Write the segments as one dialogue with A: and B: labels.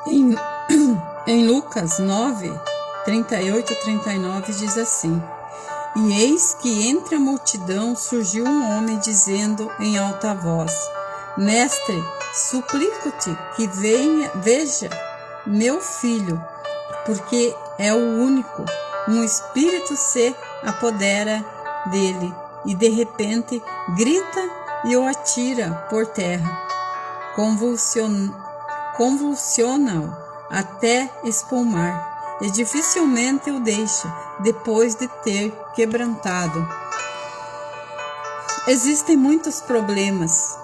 A: Em, em Lucas 9, 38 e 39 diz assim: E eis que entre a multidão surgiu um homem dizendo em alta voz: Mestre, suplico-te que veja meu filho, porque é o único. Um espírito se apodera dele e de repente grita e o atira por terra. Convulsiona-o até espumar, e dificilmente o deixa, depois de ter quebrantado. Existem muitos problemas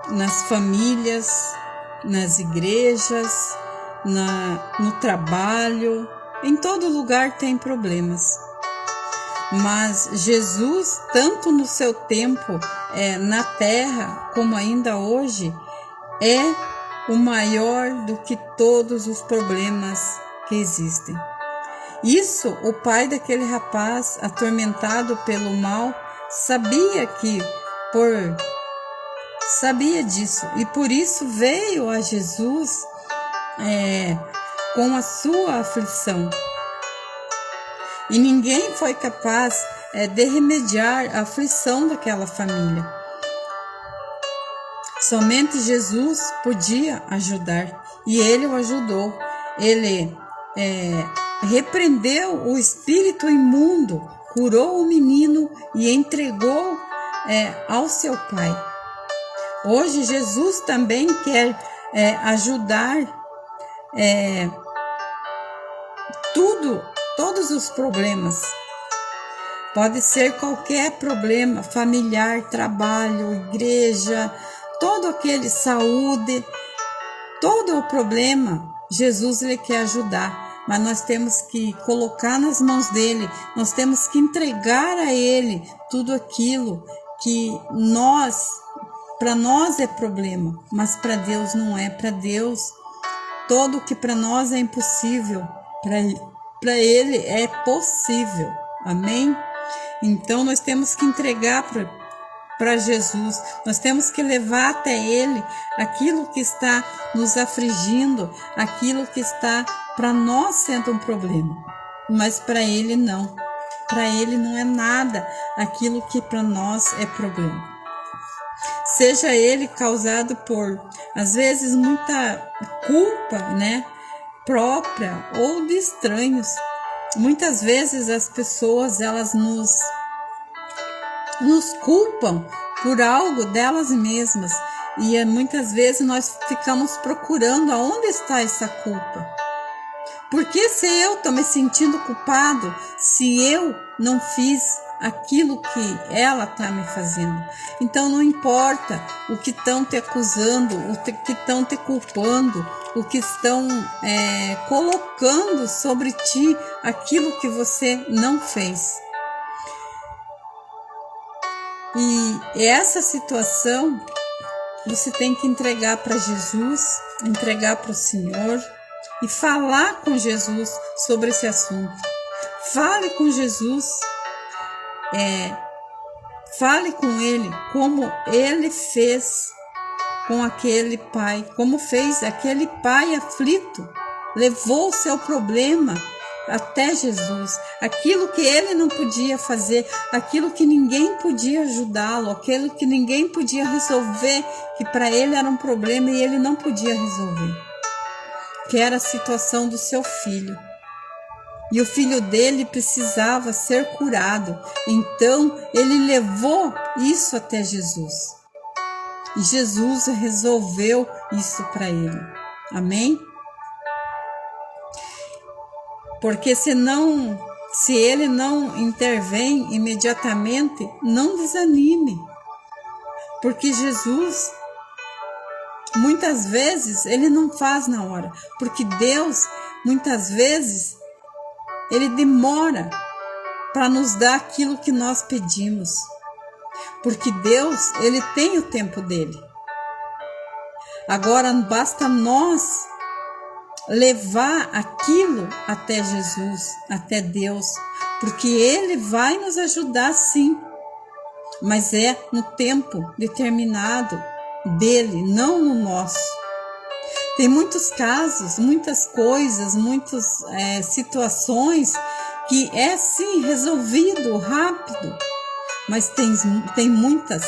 A: nas famílias, nas igrejas, no trabalho, em todo lugar tem problemas. Mas Jesus, tanto no seu tempo na terra, como ainda hoje, é o maior do que todos os problemas que existem. Isso, o pai daquele rapaz atormentado pelo mal sabia disso, e por isso veio a Jesus com a sua aflição. E ninguém foi capaz de remediar a aflição daquela família. Somente Jesus podia ajudar, e ele o ajudou. Ele repreendeu o espírito imundo, curou o menino e entregou ao seu pai. Hoje Jesus também quer ajudar todos os problemas. Pode ser qualquer problema, familiar, trabalho, igreja, todo aquele saúde, todo o problema, Jesus ele quer ajudar, mas nós temos que colocar nas mãos dele, nós temos que entregar a ele tudo aquilo que para nós é problema, mas para Deus não é. Para Deus, todo o que para nós é impossível, para ele é possível. Amém? Então nós temos que entregar para Jesus, nós temos que levar até ele aquilo que está nos afligindo, aquilo que está para nós sendo um problema, mas para ele não. Para ele não é nada aquilo que para nós é problema. Seja ele causado por, às vezes, muita culpa, própria ou de estranhos. Muitas vezes as pessoas, elas nos culpam por algo delas mesmas, e muitas vezes nós ficamos procurando aonde está essa culpa. Porque se eu estou me sentindo culpado, se eu não fiz aquilo que ela está me fazendo? Então não importa o que estão te acusando, o que estão te culpando, o que estão colocando sobre ti aquilo que você não fez. E essa situação você tem que entregar para Jesus, entregar para o Senhor e falar com Jesus sobre esse assunto. Fale com Jesus, fale com ele como ele fez com aquele pai, como fez aquele pai aflito, levou o seu problema até Jesus, aquilo que ele não podia fazer, aquilo que ninguém podia ajudá-lo, aquilo que ninguém podia resolver, que para ele era um problema e ele não podia resolver, que era a situação do seu filho. E o filho dele precisava ser curado, então ele levou isso até Jesus. E Jesus resolveu isso para ele. Amém? Porque se ele não intervém imediatamente, não desanime. Porque Jesus, muitas vezes, ele não faz na hora. Porque Deus, muitas vezes, ele demora para nos dar aquilo que nós pedimos. Porque Deus, ele tem o tempo dele. Agora, basta nós levar aquilo até Jesus, até Deus, porque ele vai nos ajudar sim, mas é no tempo determinado dele, não no nosso. Tem muitos casos, muitas coisas, muitas situações que é sim resolvido rápido, mas tem muitas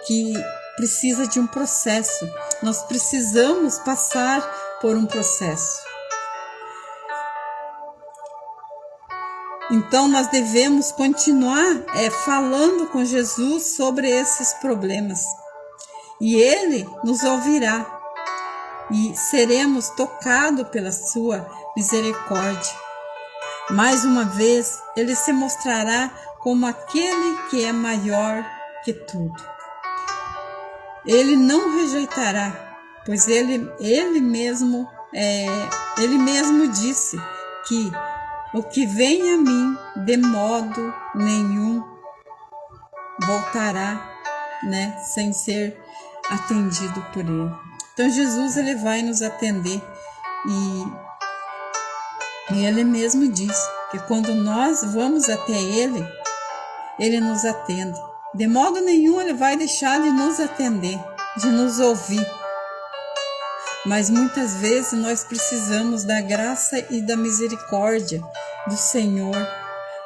A: que precisa de um processo. Nós precisamos passar por um processo. Então nós devemos continuar falando com Jesus sobre esses problemas. E Ele nos ouvirá. E seremos tocados pela sua misericórdia. Mais uma vez, Ele se mostrará como aquele que é maior que tudo. Ele não rejeitará, pois Ele mesmo disse que o que vem a mim, de modo nenhum, voltará, sem ser atendido por Ele. Então Jesus, Ele vai nos atender e Ele mesmo diz que quando nós vamos até Ele, Ele nos atende. De modo nenhum Ele vai deixar de nos atender, de nos ouvir. Mas muitas vezes nós precisamos da graça e da misericórdia do Senhor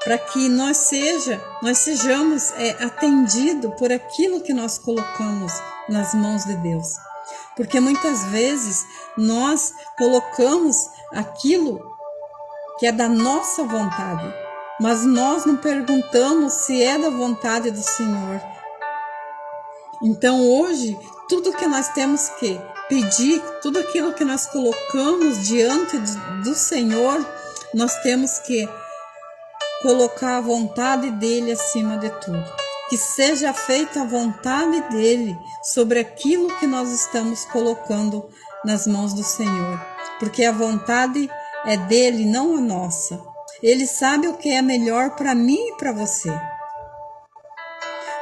A: para que nós sejamos atendidos por aquilo que nós colocamos nas mãos de Deus. Porque muitas vezes nós colocamos aquilo que é da nossa vontade, mas nós não perguntamos se é da vontade do Senhor. Então hoje, tudo que nós temos que pedir, tudo aquilo que nós colocamos diante do Senhor, nós temos que colocar a vontade dEle acima de tudo. Que seja feita a vontade dEle sobre aquilo que nós estamos colocando nas mãos do Senhor. Porque a vontade é dEle, não a nossa. Ele sabe o que é melhor para mim e para você.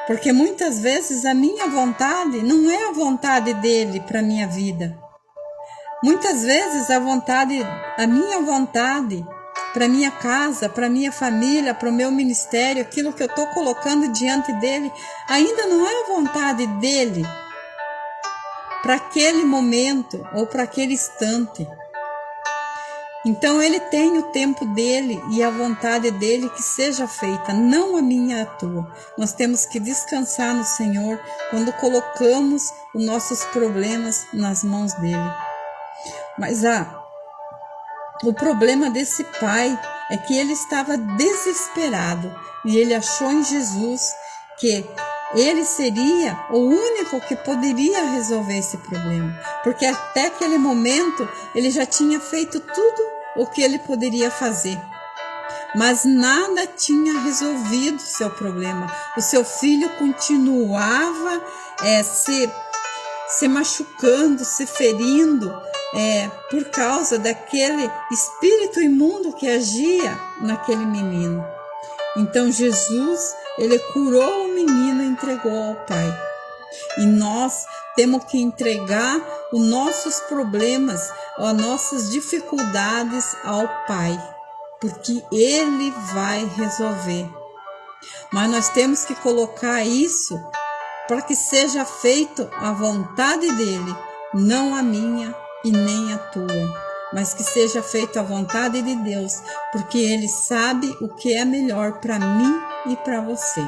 A: Porque muitas vezes a minha vontade não é a vontade dEle para a minha vida. Muitas vezes a minha vontade para minha casa, para minha família, para o meu ministério, aquilo que eu estou colocando diante dEle, ainda não é a vontade dEle para aquele momento ou para aquele instante. Então Ele tem o tempo dEle e a vontade dEle que seja feita, não a minha e a tua. Nós temos que descansar no Senhor quando colocamos os nossos problemas nas mãos dEle. Mas o problema desse pai é que ele estava desesperado e ele achou em Jesus que ele seria o único que poderia resolver esse problema, porque até aquele momento ele já tinha feito tudo o que ele poderia fazer, mas nada tinha resolvido o seu problema. O seu filho continuava se machucando, se ferindo, por causa daquele espírito imundo que agia naquele menino. Então Jesus, Ele curou o menino e entregou ao Pai. E nós temos que entregar os nossos problemas, as nossas dificuldades ao Pai, porque Ele vai resolver. Mas nós temos que colocar isso para que seja feito a vontade dEle, não a minha e nem a tua, mas que seja feita a vontade de Deus, porque Ele sabe o que é melhor para mim e para você.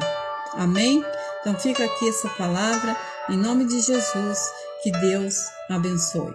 A: Amém? Então fica aqui essa palavra, em nome de Jesus, que Deus abençoe.